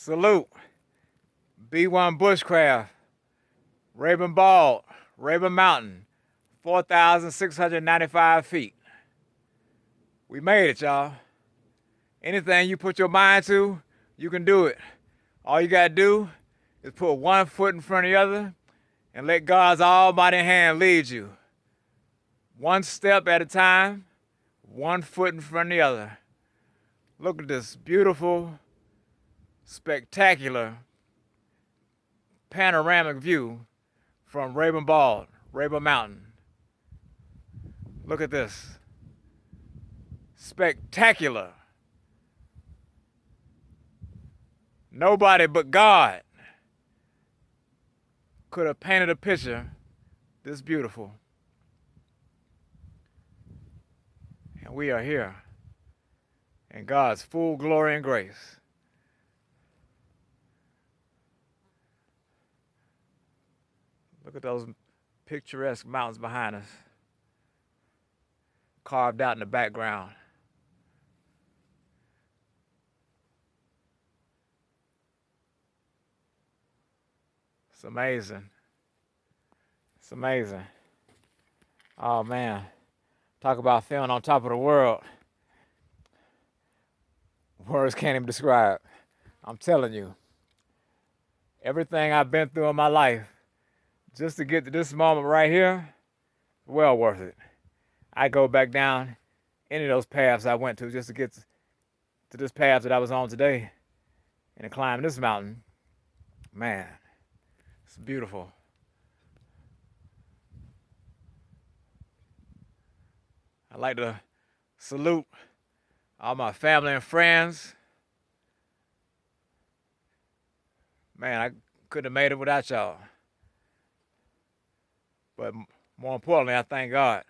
Salute. B1 Bushcraft. Raven Bald. Raven Mountain. 4,695 feet. We made it, y'all. Anything you put your mind to, you can do it. All you gotta do is put one foot in front of the other and let God's almighty hand lead you. One step at a time, one foot in front of the other. Look at this beautiful, spectacular, panoramic view from Raven Bald, Raven Mountain. Look at this. Spectacular. Nobody but God could have painted a picture this beautiful. And we are here in God's full glory and grace. Look at those picturesque mountains behind us, carved out in the background. It's amazing. It's amazing. Oh man, talk about feeling on top of the world. Words can't even describe. I'm telling you, everything I've been through in my life, just to get to this moment right here, well worth it. I go back down any of those paths I went to just to get to this path that I was on today and to climb this mountain. Man, it's beautiful. I'd like to salute all my family and friends. Man, I couldn't have made it without y'all. But more importantly, I thank God.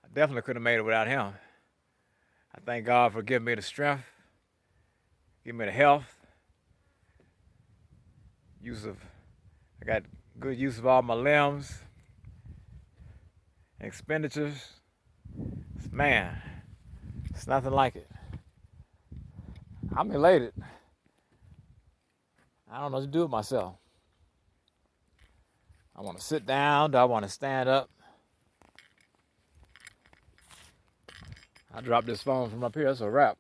I definitely couldn't have made it without him. I thank God for giving me the strength, giving me the health, I got good use of all my limbs, expenditures. Man, it's nothing like it. I'm elated. I don't know what to do with myself. I want to sit down. Do I want to stand up? I dropped this phone from up here. It's a wrap.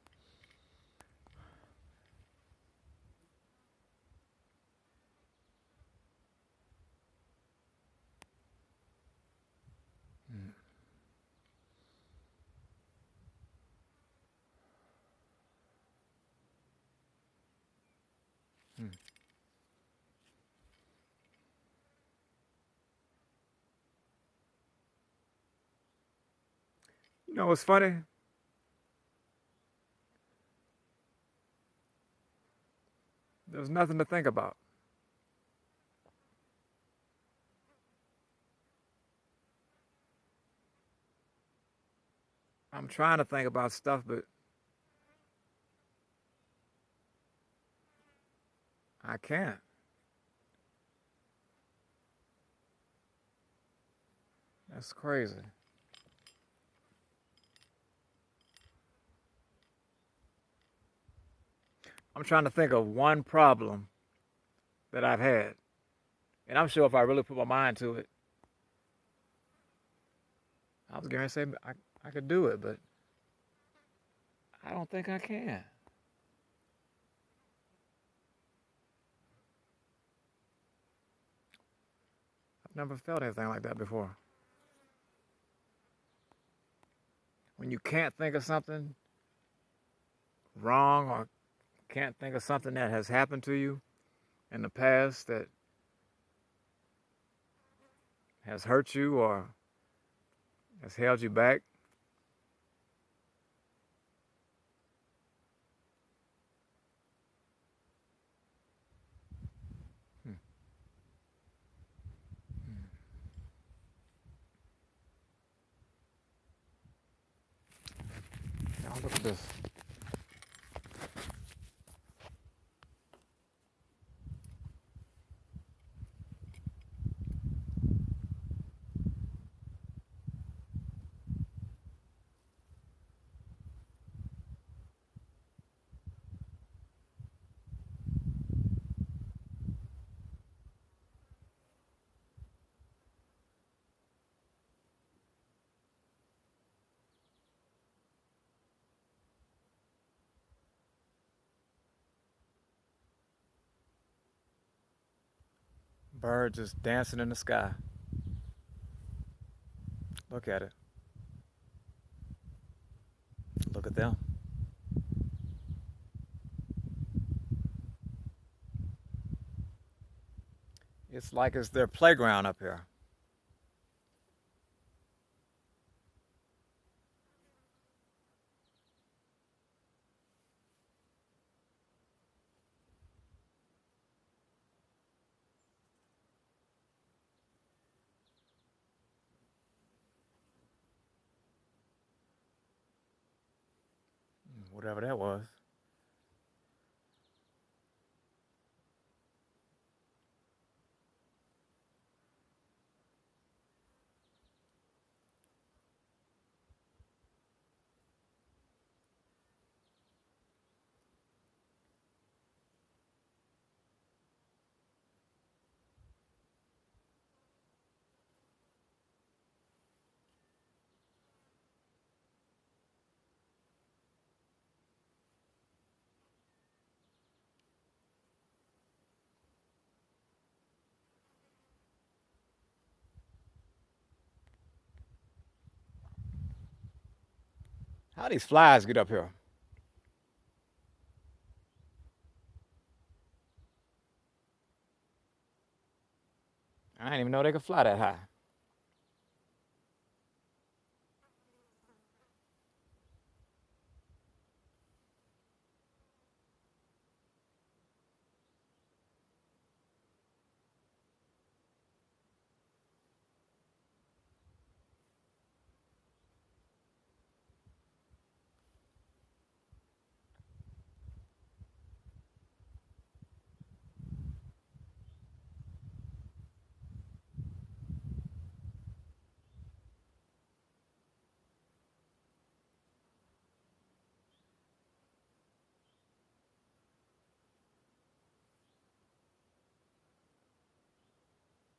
You know what's funny? There's nothing to think about. I'm trying to think about stuff, but I can't. That's crazy. I'm trying to think of one problem that I've had. And I'm sure if I really put my mind to it, I was going to say I could do it, but I don't think I can. I've never felt anything like that before. When you can't think of something wrong or can't think of something that has happened to you in the past that has hurt you or has held you back. Hmm. Now look at this. Bird just dancing in the sky. Look at it. Look at them. It's like it's their playground up here. Whatever that was. How these flies get up here? I didn't even know they could fly that high.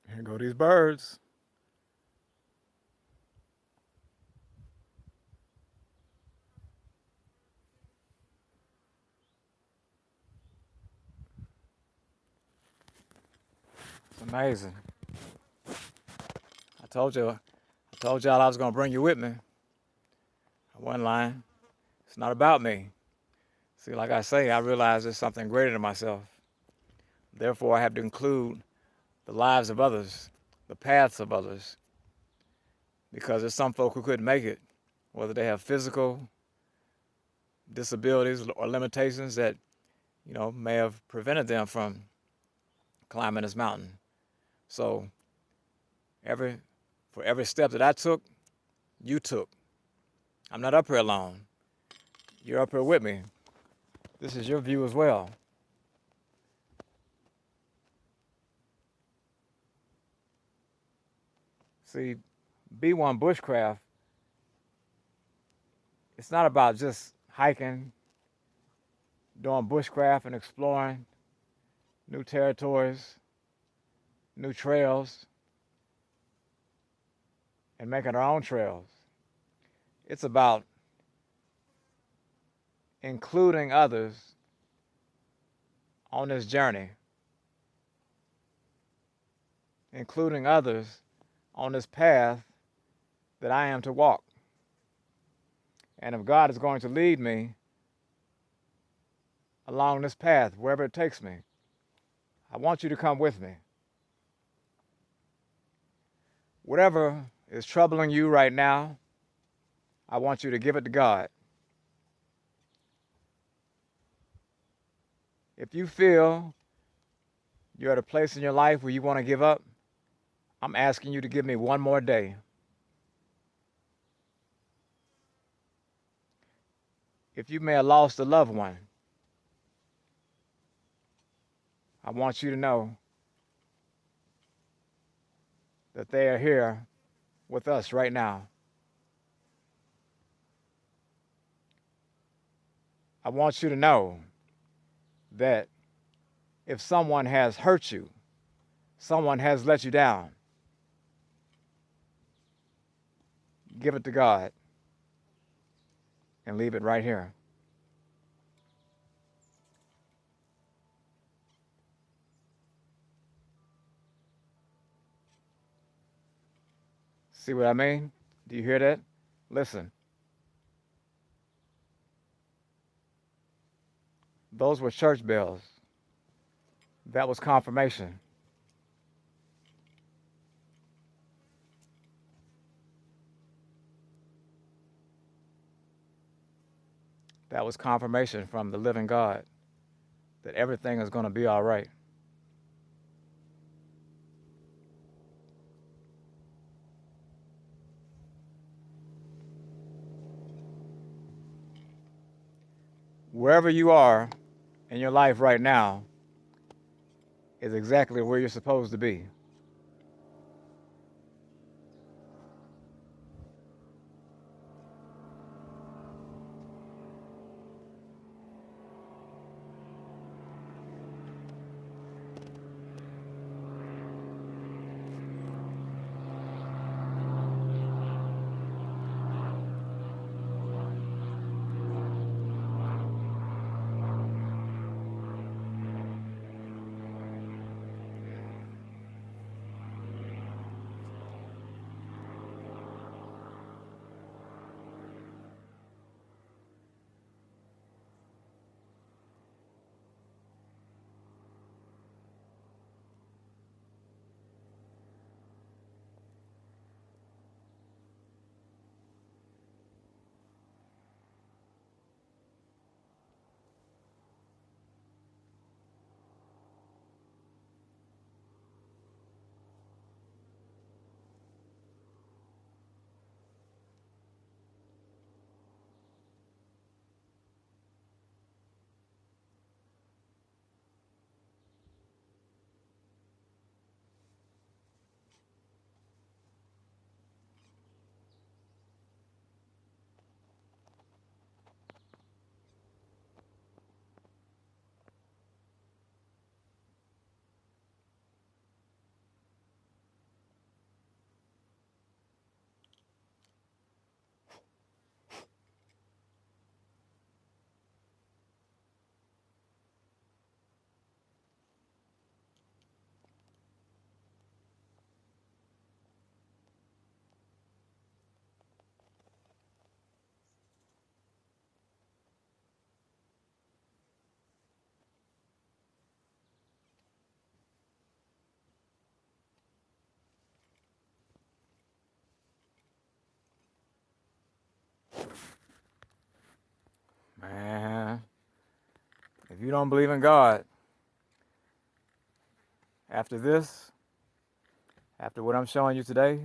Here go these birds. It's amazing. I told y'all I was gonna bring you with me. I wasn't lying. It's not about me. See, like I say, I realize there's something greater than myself. Therefore, I have to include the lives of others, the paths of others, because there's some folk who couldn't make it, whether they have physical disabilities or limitations that may have prevented them from climbing this mountain. So every for every step that I took, you took. I'm not up here alone. You're up here with me. This is your view as well. See, B1 bushcraft, it's not about just hiking, doing bushcraft and exploring new territories, new trails, and making our own trails. It's about including others on this journey, including others on this path that I am to walk. And if God is going to lead me along this path, wherever it takes me, I want you to come with me. Whatever is troubling you right now, I want you to give it to God. If you feel you're at a place in your life where you want to give up, I'm asking you to give me one more day. If you may have lost a loved one, I want you to know that they are here with us right now. I want you to know that if someone has hurt you, someone has let you down, give it to God and leave it right here. See what I mean? Do you hear that? Listen, those were church bells. That was confirmation. That was confirmation from the living God that everything is going to be all right. Wherever you are in your life right now is exactly where you're supposed to be. Man, if you don't believe in God, after this, after what I'm showing you today,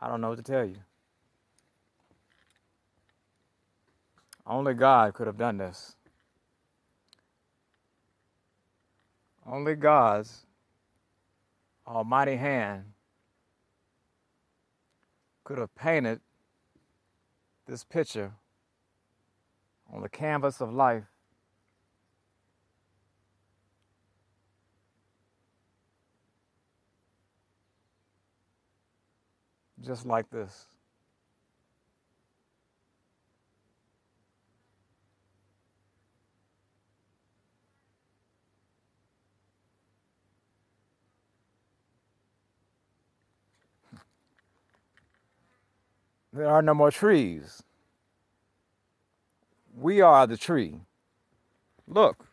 I don't know what to tell you. Only God could have done this. Only God's almighty hand could have painted this picture on the canvas of life just like this. There are no more trees. We are the tree. Look,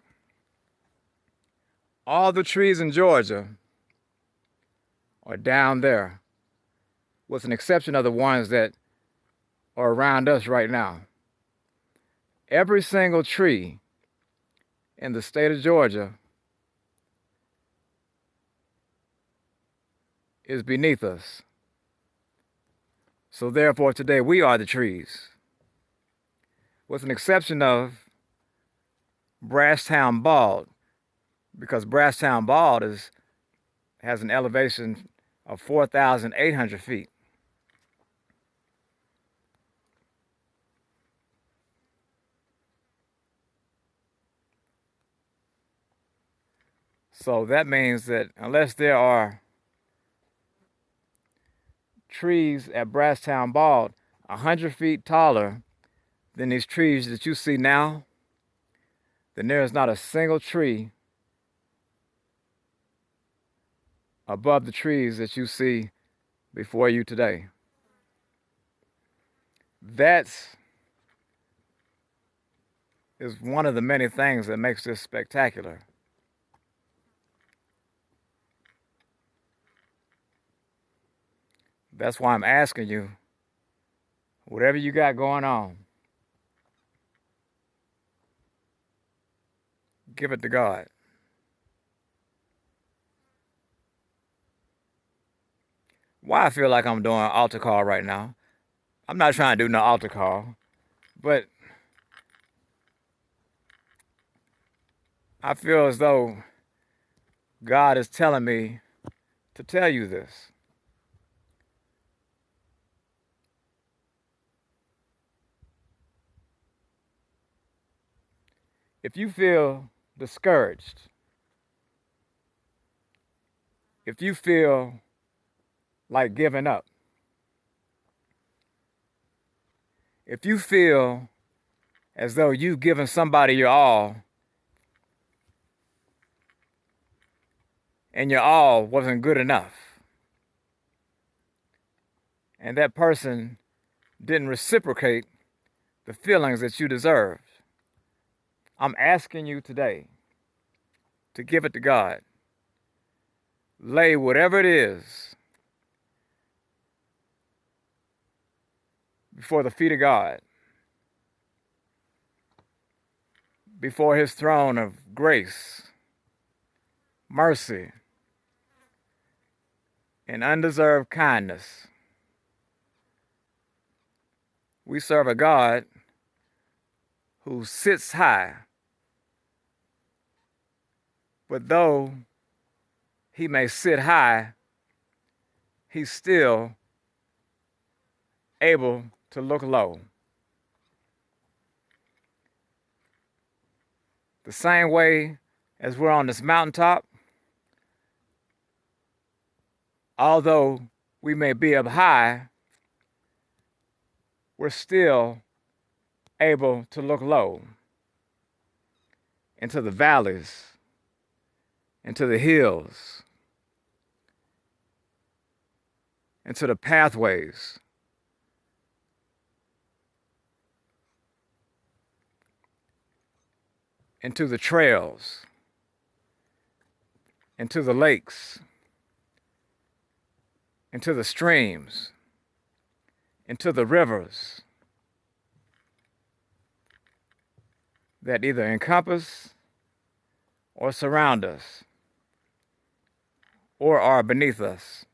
all the trees in Georgia are down there, with an exception of the ones that are around us right now. Every single tree in the state of Georgia is beneath us. So therefore today we are the trees. With an exception of Brasstown Bald, because Brasstown Bald has an elevation of 4,800 feet. So that means that unless there are trees at Brasstown Bald 100 feet taller than these trees that you see now, then there is not a single tree above the trees that you see before you today. That's is one of the many things that makes this spectacular. That's why I'm asking you, whatever you got going on, give it to God. Why I feel like I'm doing an altar call right now? I'm not trying to do no altar call, but I feel as though God is telling me to tell you this. If you feel discouraged, if you feel like giving up, if you feel as though you've given somebody your all and your all wasn't good enough, and that person didn't reciprocate the feelings that you deserved, I'm asking you today to give it to God. Lay whatever it is before the feet of God, before His throne of grace, mercy, and undeserved kindness. We serve a God who sits high, but though He may sit high, He's still able to look low. The same way as we're on this mountaintop, although we may be up high, we're still able to look low into the valleys, into the hills, into the pathways, into the trails, into the lakes, into the streams, into the rivers that either encompass or surround us or are beneath us.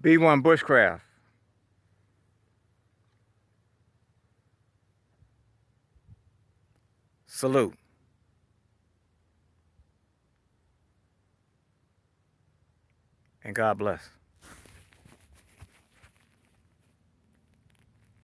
B1 Bushcraft. Salute. And God bless.